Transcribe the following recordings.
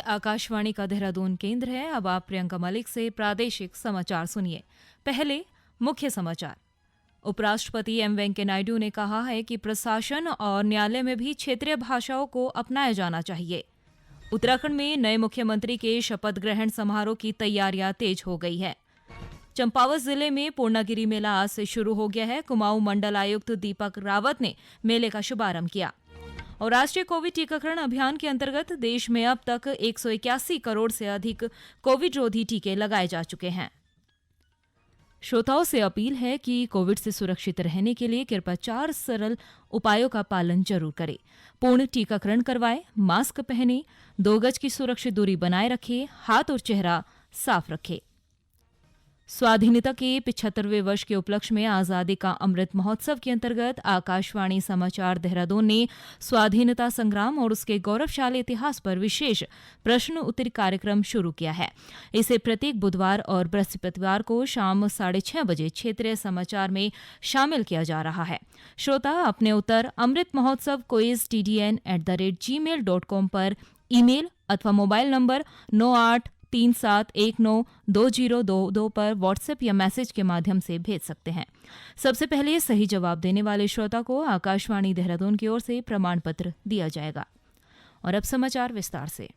आकाशवाणी का देहरादून केंद्र है। अब आप प्रियंका मलिक से प्रादेशिक समाचार सुनिए। पहले मुख्य समाचार। उपराष्ट्रपति एम वेंकैया नायडू ने कहा है कि प्रशासन और न्यायालय में भी क्षेत्रीय भाषाओं को अपनाया जाना चाहिए। उत्तराखंड में नए मुख्यमंत्री के शपथ ग्रहण समारोह की तैयारियां तेज हो गई है। चंपावत जिले में पूर्णागिरि मेला आज से शुरू हो गया है। कुमाऊं मंडल आयुक्त दीपक रावत ने मेले का शुभारंभ किया। और राष्ट्रीय कोविड टीकाकरण अभियान के अंतर्गत देश में अब तक 181 करोड़ से अधिक कोविड रोधी टीके लगाए जा चुके हैं। श्रोताओं से अपील है कि कोविड से सुरक्षित रहने के लिए कृपया 4 सरल उपायों का पालन जरूर करें। पूर्ण टीकाकरण करवाएं, मास्क पहनें, 2 गज की सुरक्षित दूरी बनाए रखें, हाथ और चेहरा साफ रखें। स्वाधीनता के 75वें वर्ष के उपलक्ष्य में आजादी का अमृत महोत्सव के अंतर्गत आकाशवाणी समाचार देहरादून ने स्वाधीनता संग्राम और उसके गौरवशाली इतिहास पर विशेष प्रश्न उत्तर कार्यक्रम शुरू किया है। इसे प्रत्येक बुधवार और बृहस्पतिवार को शाम 6:30 बजे क्षेत्रीय समाचार में शामिल किया जा रहा है। श्रोता अपने उत्तर अमृत महोत्सव quiz@tdn@gmail.com पर ईमेल अथवा मोबाइल नंबर 9837192022 पर व्हाट्सएप या मैसेज के माध्यम से भेज सकते हैं। सबसे पहले सही जवाब देने वाले श्रोता को आकाशवाणी देहरादून की ओर से प्रमाण पत्र दिया जाएगा। और अब समाचार विस्तार से।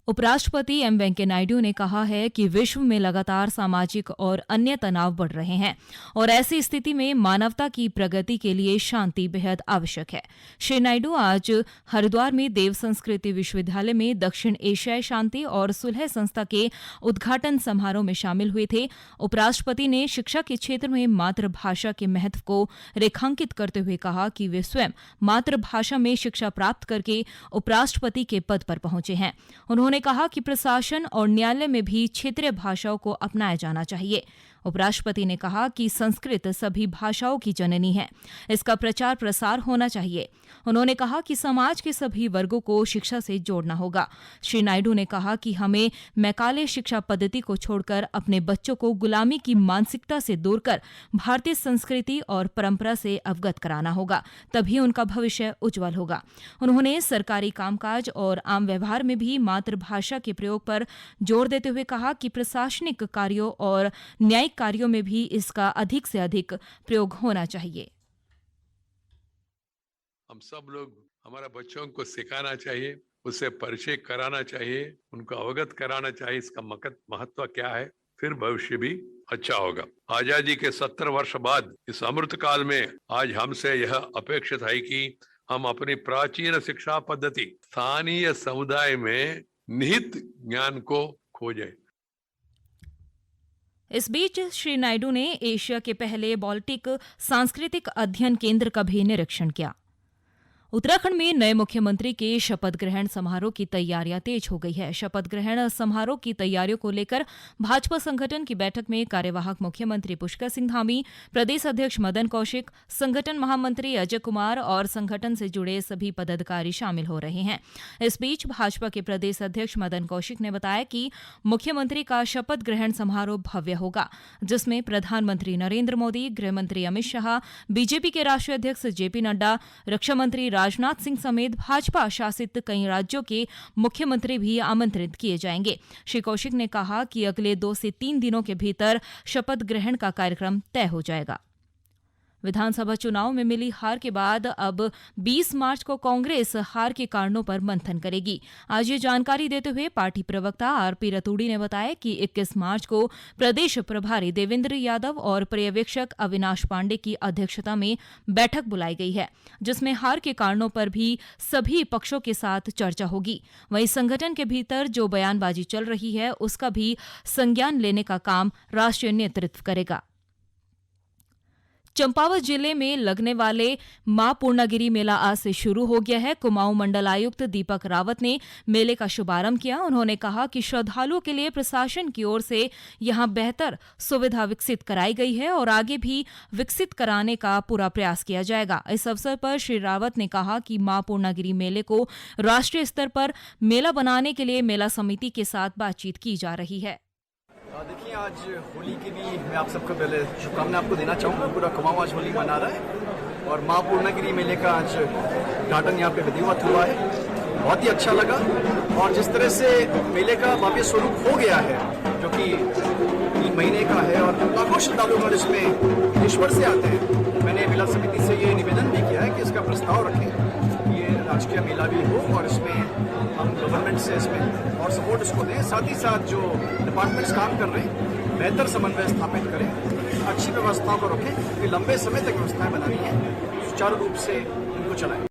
उपराष्ट्रपति एम वेंकैया नायडू ने कहा है कि विश्व में लगातार सामाजिक और अन्य तनाव बढ़ रहे हैं और ऐसी स्थिति में मानवता की प्रगति के लिए शांति बेहद आवश्यक है। श्री नायडू आज हरिद्वार में देव संस्कृति विश्वविद्यालय में दक्षिण एशियाई शांति और सुलह संस्था के उद्घाटन समारोह में शामिल हुए थे। उपराष्ट्रपति ने शिक्षा के क्षेत्र में मातृभाषा के महत्व को रेखांकित करते हुए कहा कि वे स्वयं मातृभाषा में शिक्षा प्राप्त करके उपराष्ट्रपति के पद पर पहुंचे हैं। उन्होंने कहा कि प्रशासन और न्यायालय में भी क्षेत्रीय भाषाओं को अपनाया जाना चाहिए। उपराष्ट्रपति ने कहा कि संस्कृत सभी भाषाओं की जननी है, इसका प्रचार प्रसार होना चाहिए। उन्होंने कहा कि समाज के सभी वर्गों को शिक्षा से जोड़ना होगा। श्री नायडू ने कहा कि हमें मैकाले शिक्षा पद्धति को छोड़कर अपने बच्चों को गुलामी की मानसिकता से दूर कर भारतीय संस्कृति और परंपरा से अवगत कराना होगा, तभी उनका भविष्य उज्जवल होगा। उन्होंने सरकारी कामकाज और आम व्यवहार में भी मातृभाषा के प्रयोग पर जोर देते हुए कहा कि प्रशासनिक कार्यों और न्यायिक कार्यों में भी इसका अधिक से अधिक प्रयोग होना चाहिए। हम सब लोग हमारे बच्चों को सिखाना चाहिए, उससे परिचय कराना चाहिए, उनको अवगत कराना चाहिए इसका महत्व क्या है, फिर भविष्य भी अच्छा होगा। आजादी के 70 वर्ष बाद इस अमृत काल में आज हमसे यह अपेक्षित है कि हम अपनी प्राचीन शिक्षा पद्धति स्थानीय समुदाय में निहित ज्ञान को खोजें। इस बीच श्री नायडू ने एशिया के पहले बाल्टिक सांस्कृतिक अध्ययन केंद्र का भी निरीक्षण किया। उत्तराखंड में नए मुख्यमंत्री के शपथ ग्रहण समारोह की तैयारियां तेज हो गई है। शपथ ग्रहण समारोह की तैयारियों को लेकर भाजपा संगठन की बैठक में कार्यवाहक मुख्यमंत्री पुष्कर सिंह धामी, प्रदेश अध्यक्ष मदन कौशिक, संगठन महामंत्री अजय कुमार और संगठन से जुड़े सभी पदाधिकारी शामिल हो रहे हैं। इस बीच भाजपा के प्रदेश अध्यक्ष मदन कौशिक ने बताया कि मुख्यमंत्री का शपथ ग्रहण समारोह भव्य होगा, जिसमें प्रधानमंत्री नरेंद्र मोदी, गृहमंत्री अमित शाह, बीजेपी के राष्ट्रीय अध्यक्ष जेपी नड्डा, रक्षा मंत्री राजनाथ सिंह समेत भाजपा शासित कई राज्यों के मुख्यमंत्री भी आमंत्रित किए जाएंगे। श्री कौशिक ने कहा कि अगले 2 से 3 दिनों के भीतर शपथ ग्रहण का कार्यक्रम तय हो जाएगा। विधानसभा चुनाव में मिली हार के बाद अब 20 मार्च को कांग्रेस हार के कारणों पर मंथन करेगी। आज ये जानकारी देते हुए पार्टी प्रवक्ता आरपी रतूड़ी ने बताया कि 21 मार्च को प्रदेश प्रभारी देवेंद्र यादव और पर्यवेक्षक अविनाश पांडे की अध्यक्षता में बैठक बुलाई गई है, जिसमें हार के कारणों पर भी सभी पक्षों के साथ चर्चा होगी। वहीं संगठन के भीतर जो बयानबाजी चल रही है उसका भी संज्ञान लेने का काम राष्ट्रीय नेतृत्व करेगा। चंपावत जिले में लगने वाले मां पूर्णागिरि मेला आज से शुरू हो गया है। कुमाऊं मंडल आयुक्त दीपक रावत ने मेले का शुभारंभ किया। उन्होंने कहा कि श्रद्धालुओं के लिए प्रशासन की ओर से यहां बेहतर सुविधा विकसित कराई गई है और आगे भी विकसित कराने का पूरा प्रयास किया जाएगा। इस अवसर पर श्री रावत ने कहा कि मां पूर्णागिरि मेले को राष्ट्रीय स्तर पर मेला बनाने के लिए मेला समिति के साथ बातचीत की जा रही है। देखिए, आज होली की भी मैं आप सबको पहले शुभकामनाएं आपको देना चाहूँगा। पूरा कुमाऊं आज होली मना रहा है और मां पूर्णागिरि मेले का आज उद्घाटन यहाँ पे विधिवत हुआ है। बहुत ही अच्छा लगा। और जिस तरह से मेले का भव्य स्वरूप हो गया है, जो कि 3 महीने का है और लाखों श्रद्धालुगण इसमें ईश्वर से आते हैं, मैंने मेला समिति से ये निवेदन भी किया है कि इसका प्रस्ताव रखें, ये राजकीय मेला भी हो और इसमें हम गवर्नमेंट से इसमें और सपोर्ट इसको दें। साथ ही साथ जो डिपार्टमेंट्स काम कर रहे हैं बेहतर समन्वय स्थापित करें, अच्छी व्यवस्थाओं को रखें, क्योंकि लंबे समय तक व्यवस्थाएं बनानी है, सुचारू रूप से इनको चलाएं।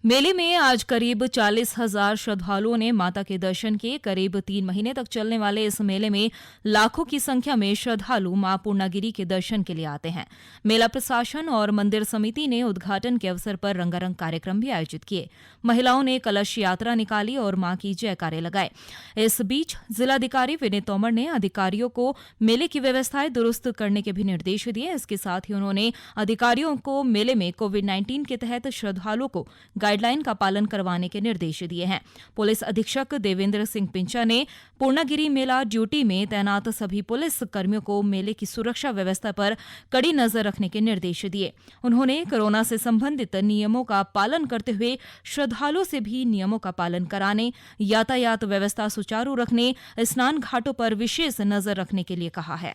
मेले में आज करीब 40,000 श्रद्धालुओं ने माता के दर्शन किए। करीब 3 महीने तक चलने वाले इस मेले में लाखों की संख्या में श्रद्धालु मां पूर्णागिरी के दर्शन के लिए आते हैं। मेला प्रशासन और मंदिर समिति ने उद्घाटन के अवसर पर रंगारंग कार्यक्रम भी आयोजित किए। महिलाओं ने कलश यात्रा निकाली और मां की जयकारे लगाए। इस बीच जिलाधिकारी विनीत तोमर ने अधिकारियों को मेले की व्यवस्थाएं दुरुस्त करने के भी निर्देश दिए। इसके साथ ही उन्होंने अधिकारियों को मेले में कोविड-19 के तहत श्रद्धालुओं को गाइडलाइन का पालन करवाने के निर्देश दिए हैं। पुलिस अधीक्षक देवेंद्र सिंह पिंचा ने पूर्णागिरी मेला ड्यूटी में तैनात सभी पुलिस कर्मियों को मेले की सुरक्षा व्यवस्था पर कड़ी नजर रखने के निर्देश दिए। उन्होंने कोरोना से संबंधित नियमों का पालन करते हुए श्रद्धालुओं से भी नियमों का पालन कराने, यातायात व्यवस्था सुचारू रखने, स्नान घाटों पर विशेष नजर रखने के लिए कहा है।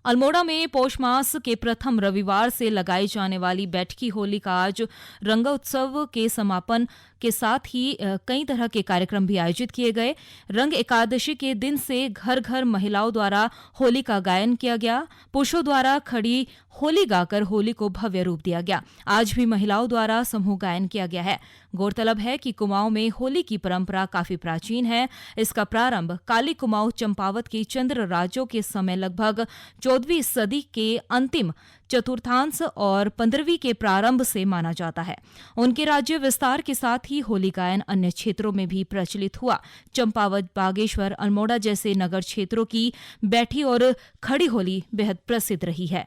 अल्मोड़ा में पौष मास के प्रथम रविवार से लगाई जाने वाली बैठकी होली का आज रंगोत्सव के समापन के साथ ही कई तरह के कार्यक्रम भी आयोजित किए गए। रंग एकादशी के दिन से घर घर महिलाओं द्वारा होली का गायन किया गया। पुरुषों द्वारा खड़ी होली गाकर होली को भव्य रूप दिया गया। आज भी महिलाओं द्वारा समूह गायन किया गया है। गौरतलब है कि कुमाऊं में होली की परंपरा काफी प्राचीन है। इसका प्रारंभ काली कुमाऊं चंपावत के चंद्र राजों के समय लगभग 14वीं सदी के अंतिम चतुर्थांश और 15वीं के प्रारंभ से माना जाता है। उनके राज्य विस्तार के साथ ही होली गायन अन्य क्षेत्रों में भी प्रचलित हुआ। चंपावत, बागेश्वर, अल्मोड़ा जैसे नगर क्षेत्रों की बैठी और खड़ी होली बेहद प्रसिद्ध रही है।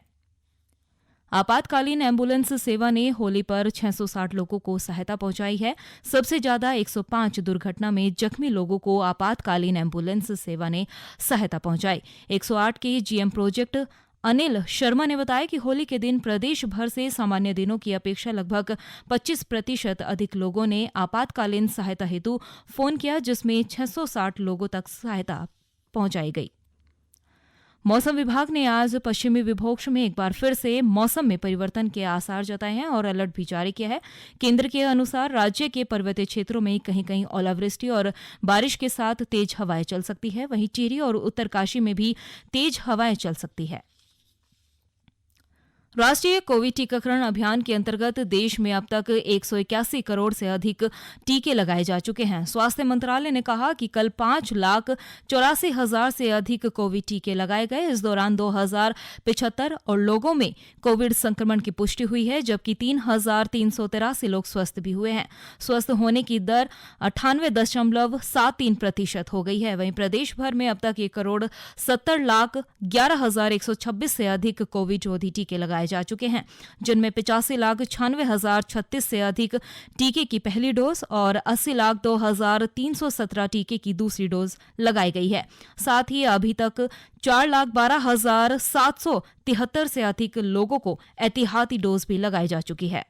आपातकालीन एम्बुलेंस सेवा ने होली पर 660 लोगों को सहायता पहुंचाई है। सबसे ज्यादा 105 दुर्घटना में जख्मी लोगों को आपातकालीन एम्बुलेंस सेवा ने सहायता पहुंचाई। 108 के जीएम प्रोजेक्ट अनिल शर्मा ने बताया कि होली के दिन प्रदेश भर से सामान्य दिनों की अपेक्षा लगभग 25% अधिक लोगों ने आपातकालीन सहायता हेतु फोन किया, जिसमें 660 लोगों तक सहायता पहुंचाई गई। मौसम विभाग ने आज पश्चिमी विक्षोभ में एक बार फिर से मौसम में परिवर्तन के आसार जताए हैं और अलर्ट भी जारी किया है। केंद्र के अनुसार राज्य के पर्वतीय क्षेत्रों में कहीं कहीं ओलावृष्टि और बारिश के साथ तेज हवाएं चल सकती है। वहीं टिहरी और उत्तरकाशी में भी तेज हवाएं चल सकती है। राष्ट्रीय कोविड टीकाकरण अभियान के अंतर्गत देश में अब तक 181 करोड़ से अधिक टीके लगाए जा चुके हैं। स्वास्थ्य मंत्रालय ने कहा कि कल 5,84,000 से अधिक कोविड टीके लगाए गए। इस दौरान 2,075 और लोगों में कोविड संक्रमण की पुष्टि हुई है, जबकि 3,383 लोग स्वस्थ भी हुए हैं। स्वस्थ होने की दर 98.73% हो गई है। वहीं प्रदेश भर में अब तक 1,70,11,126 से अधिक कोविड रोधी टीके लगाए जा चुके हैं, जिनमें 85,96,036 से अधिक टीके की पहली डोज और 80,02,317 टीके की दूसरी डोज लगाई गई है। साथ ही अभी तक 4,12,773 से अधिक लोगों को एहतियाती डोज भी लगाई जा चुकी है।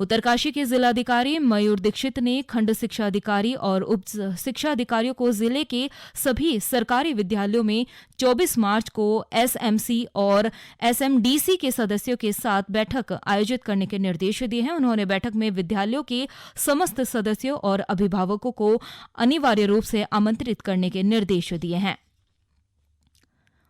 उत्तरकाशी के जिलाधिकारी मयूर दीक्षित ने खंड शिक्षा अधिकारी और उप शिक्षा अधिकारियों को जिले के सभी सरकारी विद्यालयों में 24 मार्च को एसएमसी और एसएमडीसी के सदस्यों के साथ बैठक आयोजित करने के निर्देश दिए हैं। उन्होंने बैठक में विद्यालयों के समस्त सदस्यों और अभिभावकों को अनिवार्य रूप से आमंत्रित करने के निर्देश दिए हैं।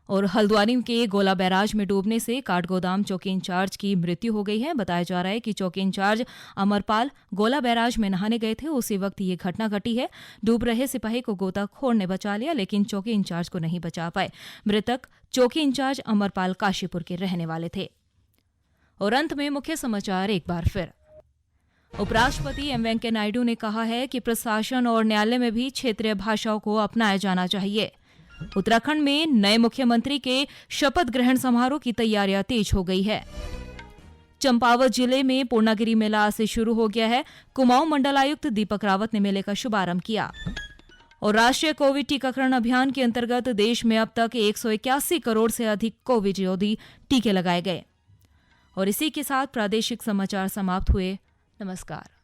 और हल्द्वानी के गोला बैराज में डूबने से काठगोदाम चौकी इंचार्ज की मृत्यु हो गई है। बताया जा रहा है कि चौकी इंचार्ज अमरपाल गोला बैराज में नहाने गए थे। उसी वक्त ये घटना घटी है। डूब रहे सिपाही को गोताखोर ने बचा लिया, लेकिन चौकी इंचार्ज को नहीं बचा पाए। मृतक चौकी इंचार्ज अमरपाल काशीपुर के रहने वाले थे। और अंत में मुख्य समाचार एक बार फिर। उपराष्ट्रपति एम वेंकैया नायडू ने कहा है कि प्रशासन और न्यायालय में भी क्षेत्रीय भाषाओं को अपनाया जाना चाहिए। उत्तराखंड में नए मुख्यमंत्री के शपथ ग्रहण समारोह की तैयारियां तेज हो गई है। चंपावत जिले में पूर्णागिरी मेला आज से शुरू हो गया है। कुमाऊं मंडलायुक्त दीपक रावत ने मेले का शुभारंभ किया। और राष्ट्रीय कोविड टीकाकरण अभियान के अंतर्गत देश में अब तक 181 करोड़ से अधिक कोविड रोधी टीके लगाए गए। और इसी के साथ प्रादेशिक समाचार समाप्त हुए। नमस्कार।